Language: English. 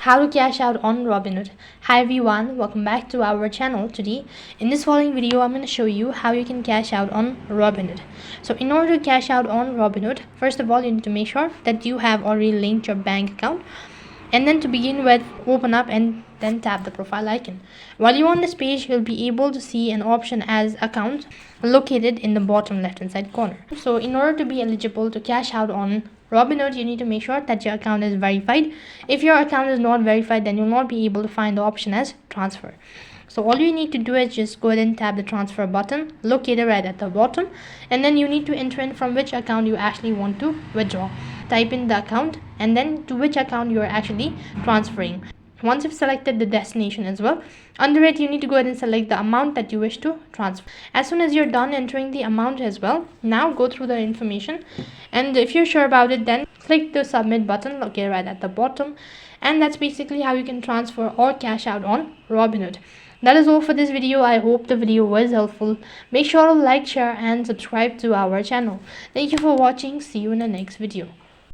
How to cash out on Robinhood. Hi everyone, welcome back to our channel. Today in this following video I'm going to show you how you can cash out on Robinhood. So in order to cash out on Robinhood, first of all you need to make sure that you have already linked your bank account, and then to begin with, open up and then tap the profile icon. While you're on this page, you'll be able to see an option as account located in the bottom left hand side corner. So in order to be eligible to cash out on Robinhood, you need to make sure that your account is verified. If your account is not verified, then you'll not be able to find the option as transfer. So all you need to do is just go ahead and tap the transfer button located right at the bottom, and then you need to enter in from which account you actually want to withdraw. Type in the account and then to which account you are actually transferring. Once you've selected the destination as well, under it you need to go ahead and select the amount that you wish to transfer. As soon as you're done entering the amount as well, now go through the information, and if you're sure about it, then click the submit button located right at the bottom, and that's basically how you can transfer or cash out on Robinhood. That is all for this video. I hope the video was helpful. Make sure to like, share and subscribe to our channel. Thank you for watching. See you in the next video.